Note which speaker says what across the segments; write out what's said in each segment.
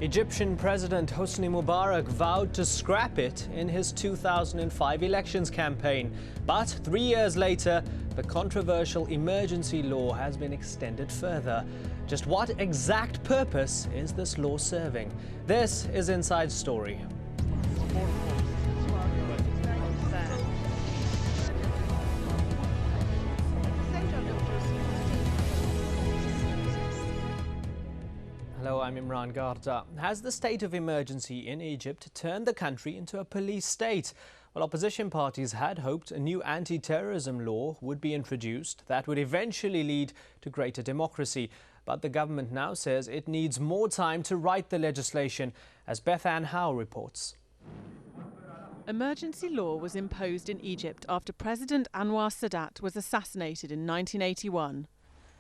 Speaker 1: Egyptian President Hosni Mubarak vowed to scrap it in his 2005 elections campaign. But 3 years later, the controversial emergency law has been extended further. Just what exact purpose is this law serving? This is Inside Story. Hello, I'm Imran Garda. Has the state of emergency in Egypt turned the country into a police state? Well, opposition parties had hoped a new anti-terrorism law would be introduced that would eventually lead to greater democracy. But the government now says it needs more time to write the legislation, as Beth Ann Howe reports.
Speaker 2: Emergency law was imposed in Egypt after President Anwar Sadat was assassinated in 1981.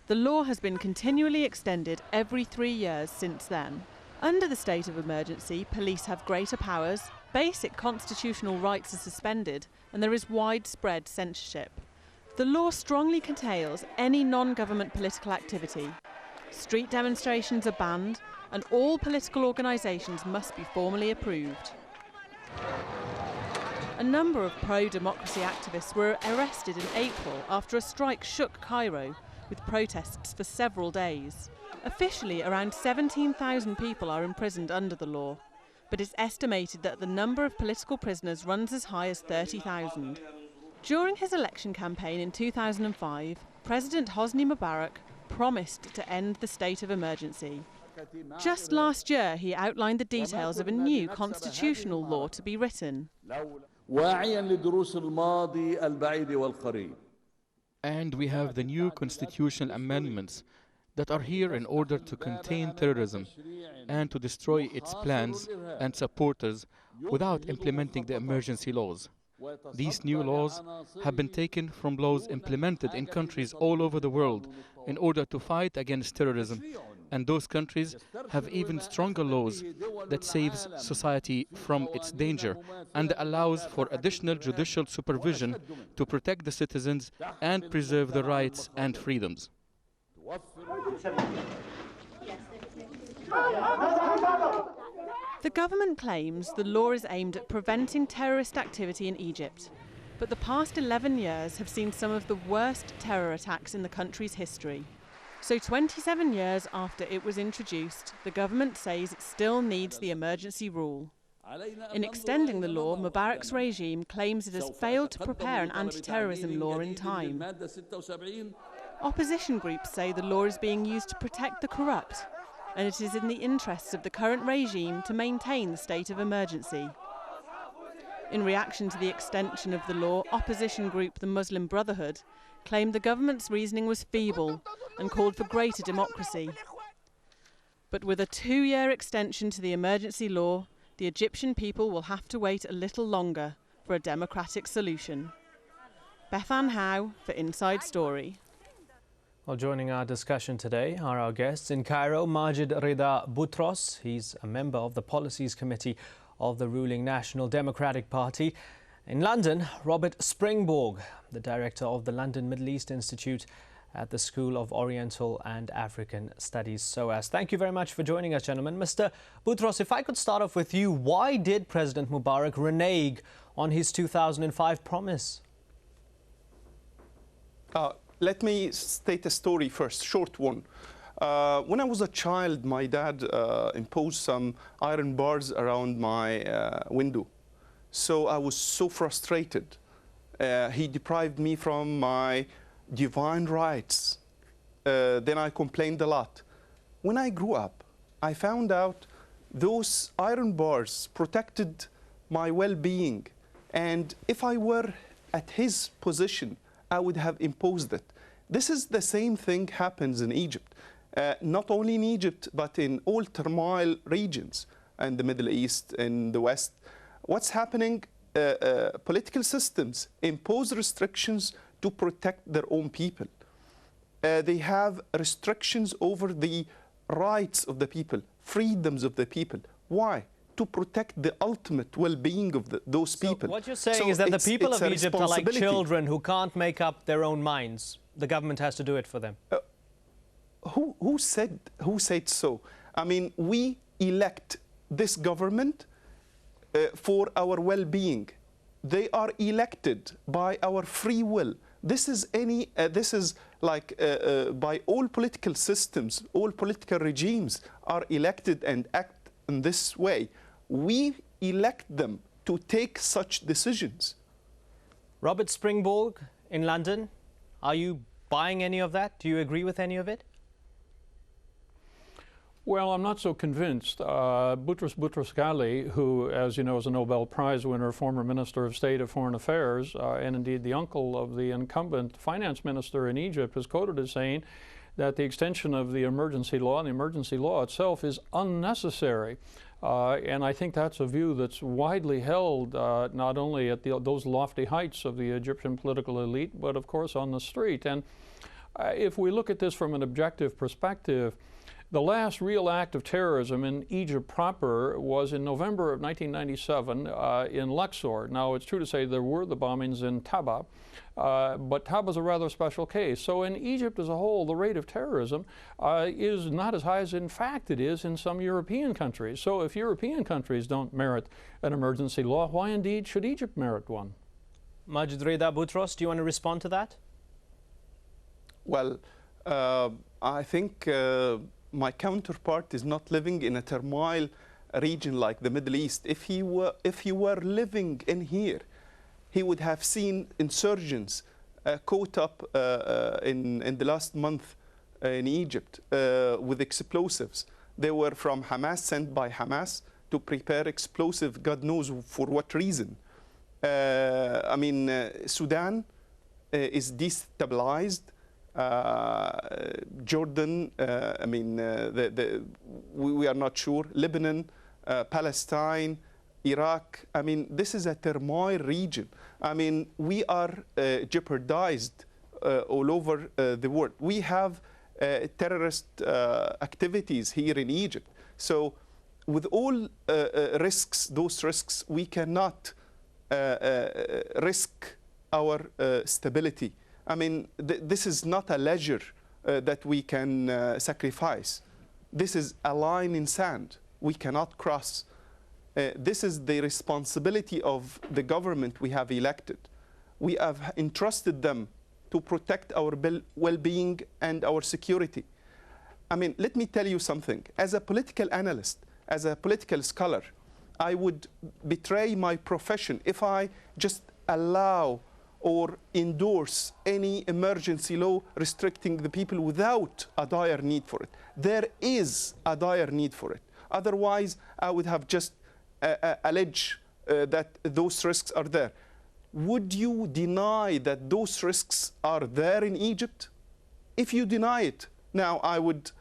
Speaker 2: The law has been continually extended every 3 years since then. Under the state of emergency, police have greater powers, basic constitutional rights are suspended, and there is widespread censorship. The law strongly curtails any non-government political activity. Street demonstrations are banned, and all political organisations must be formally approved. A number of pro-democracy activists were arrested in April after a strike shook Cairo, with protests for several days. Officially, around 17,000 people are imprisoned under the law, but it's estimated that the number of political prisoners runs as high as 30,000. During his election campaign in 2005, President Hosni Mubarak promised to end the state of emergency. Just last year, he outlined the details of a new constitutional law to be written.
Speaker 3: And we have the new constitutional amendments that are here in order to contain terrorism and to destroy its plans and supporters without implementing the emergency laws. These new laws have been taken from laws implemented in countries all over the world in order to fight against terrorism. And those countries have even stronger laws that saves society from its danger and allows for additional judicial supervision to protect the citizens and preserve their rights and freedoms.
Speaker 2: The government claims the law is aimed at preventing terrorist activity in Egypt, but the past 11 years have seen some of the worst terror attacks in the country's history. So 27 years after it was introduced, the government says it still needs the emergency rule. In extending the law, Mubarak's regime claims it has failed to prepare an anti-terrorism law in time. Opposition groups say the law is being used to protect the corrupt, and it is in the interests of the current regime to maintain the state of emergency. In reaction to the extension of the law, opposition group the Muslim Brotherhood claimed the government's reasoning was feeble and called for greater democracy. But with a 2-year extension to the emergency law, the Egyptian people will have to wait a little longer for a democratic solution. Beth Ann Howe for Inside Story.
Speaker 1: Well, joining our discussion today are our guests. In Cairo, Majid Rida Boutros. He's a member of the Policies Committee of the ruling National Democratic Party. In London, Robert Springborg, the director of the London Middle East Institute at the School of Oriental and African Studies, SOAS. Thank you very much for joining us, gentlemen. Mr. Boutros, if I could start off with you, why did President Mubarak renege on his 2005 promise?
Speaker 4: Let me state a story first, short one. When I was a child, my dad imposed some iron bars around my window. So I was so frustrated. He deprived me from my divine rights. Then I complained a lot. When I grew up, I found out those iron bars protected my well-being. And if I were at his position, I would have imposed it. This is the same thing happens in Egypt. Not only in Egypt, but in all turmoil regions and the Middle East and the West. What's happening? Political systems impose restrictions to protect their own people. They have restrictions over the rights of the people, freedoms of the people. Why? To protect the ultimate well-being of those people.
Speaker 1: What you're saying is that the people of Egypt are like children who can't make up their own minds. The government has to do it for them.
Speaker 4: Who said so? I mean, we elect this government for our well-being. They are elected by our free will. This is like by all political systems, all political regimes are elected and act in this way. We elect them to take such decisions.
Speaker 1: Robert Springborg in London, are you buying any of that? Do you agree with any of it?
Speaker 5: Well, I'm not so convinced. Boutros Boutros-Ghali, who, as you know, is a Nobel Prize winner, former Minister of State of Foreign Affairs, and indeed the uncle of the incumbent finance minister in Egypt, is quoted as saying that the extension of the emergency law and the emergency law itself is unnecessary. And I think that's a view that's widely held, not only at those lofty heights of the Egyptian political elite, but of course on the street. And if we look at this from an objective perspective, the last real act of terrorism in Egypt proper was in November of 1997 in Luxor. Now, it's true to say there were the bombings in Taba, but Taba is a rather special case. So in Egypt as a whole, the rate of terrorism is not as high as in fact it is in some European countries. So if European countries don't merit an emergency law, why indeed should Egypt merit one?
Speaker 1: Majid Reda Boutros, do you want to respond to that?
Speaker 4: Well, I think my counterpart is not living in a turmoil region like the Middle East. If he were living in here, he would have seen insurgents caught up in the last month in Egypt with explosives. They were from Hamas, sent by Hamas to prepare explosive, God knows for what reason. I mean, Sudan is destabilized. Jordan, I mean, we are not sure. Lebanon, Palestine, Iraq. I mean, this is a turmoil region. I mean, we are jeopardized all over the world. We have terrorist activities here in Egypt. So with all risks, those risks, we cannot risk our stability. I mean, this is not a leisure that we can sacrifice. This is a line in sand we cannot cross. This is the responsibility of the government we have elected. We have entrusted them to protect our well-being and our security. I mean, let me tell you something. As a political analyst, as a political scholar, I would betray my profession if I just allow or endorse any emergency law restricting the people without a dire need for it. There is a dire need for it. Otherwise, I would have just alleged that those risks are there. Would you deny that those risks are there in Egypt? If you deny it, now I would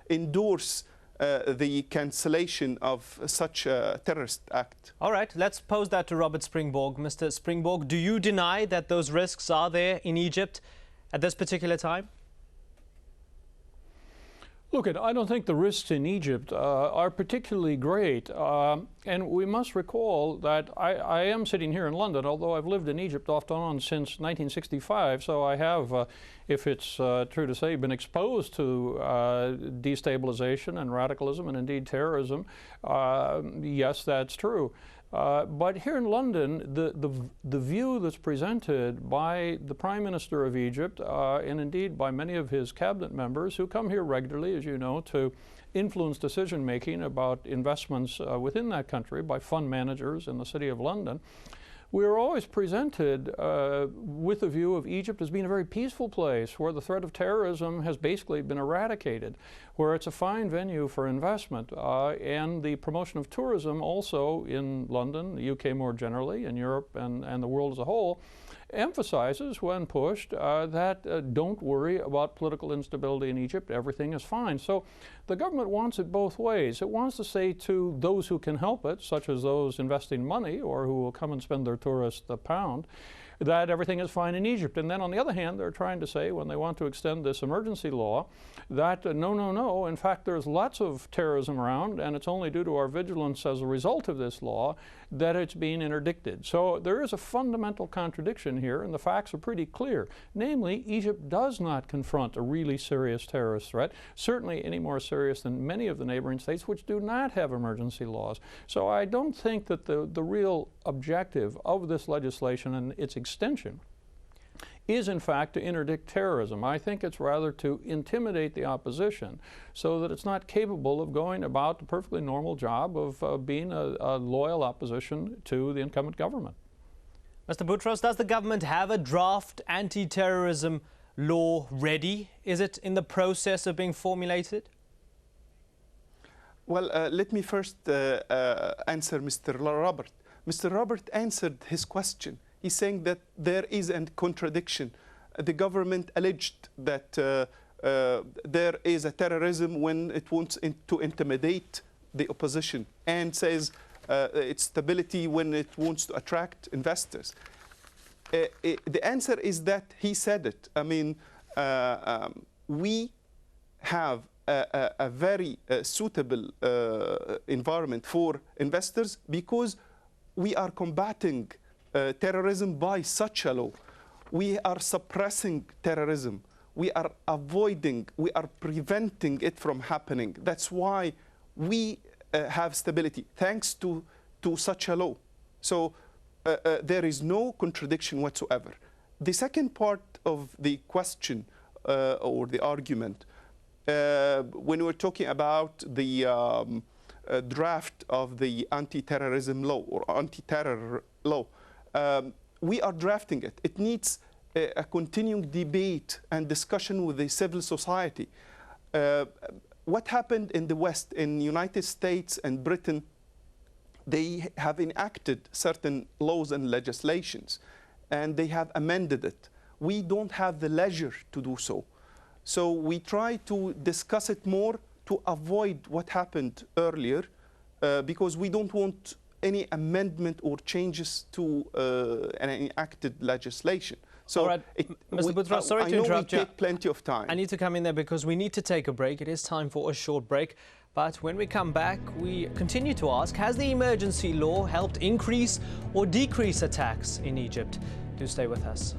Speaker 4: endorse the cancellation of such a terrorist act.
Speaker 1: All right, let's pose that to Robert Springborg. Mr. Springborg, do you deny that those risks are there in Egypt at this particular time?
Speaker 5: Look, I don't think the risks in Egypt are particularly great. And we must recall that I am sitting here in London, although I've lived in Egypt off and on since 1965. So I have, if it's true to say, been exposed to destabilization and radicalism and indeed terrorism. Yes, that's true. But here in London, the view that's presented by the Prime Minister of Egypt and indeed by many of his cabinet members who come here regularly, as you know, to influence decision-making about investments within that country by fund managers in the City of London, we are always presented with the view of Egypt as being a very peaceful place where the threat of terrorism has basically been eradicated, where it's a fine venue for investment. And the promotion of tourism also in London, the UK more generally, in Europe and the world as a whole, emphasizes when pushed that don't worry about political instability in Egypt, everything is fine. So the government wants it both ways. It wants to say to those who can help it, such as those investing money or who will come and spend their tourist pound, that everything is fine in Egypt. And then on the other hand, they're trying to say, when they want to extend this emergency law, that no, in fact there's lots of terrorism around, and it's only due to our vigilance as a result of this law that it's being interdicted. So there is a fundamental contradiction here, and the facts are pretty clear. Namely, Egypt does not confront a really serious terrorist threat, certainly any more serious than many of the neighboring states which do not have emergency laws. So I don't think that the real objective of this legislation and its extension is in fact to interdict terrorism. I think it's rather to intimidate the opposition so that it's not capable of going about the perfectly normal job of being a loyal opposition to the incumbent government.
Speaker 1: Mr. Boutros, does the government have a draft anti-terrorism law ready? Is it in the process of being formulated?
Speaker 4: Well, let me first answer Mr. Robert. Mr. Robert answered his question. He's saying that there is a contradiction. The government alleged that there is a terrorism when it wants to intimidate the opposition, and says it's stability when it wants to attract investors. The answer is that he said it. I mean, we have a very suitable environment for investors because we are combating terrorism by such a law. We are suppressing terrorism. We are avoiding, we are preventing it from happening. That's why we have stability, thanks to such a law. So there is no contradiction whatsoever. The second part of the question or the argument, when we're talking about the draft of the anti-terrorism law or anti-terror law, we are drafting it. It needs a continuing debate and discussion with the civil society. What happened in the West, in the United States and Britain, they have enacted certain laws and legislations, and they have amended it. We don't have the leisure to do so. So we try to discuss it more to avoid what happened earlier, because we don't want any amendment or changes to an enacted legislation. So,
Speaker 1: all right, Mr. Boutros, sorry to interrupt you.
Speaker 4: I know we take plenty of time.
Speaker 1: I need to come in there because we need to take a break. It is time for a short break. But when we come back, we continue to ask, has the emergency law helped increase or decrease attacks in Egypt? Do stay with us.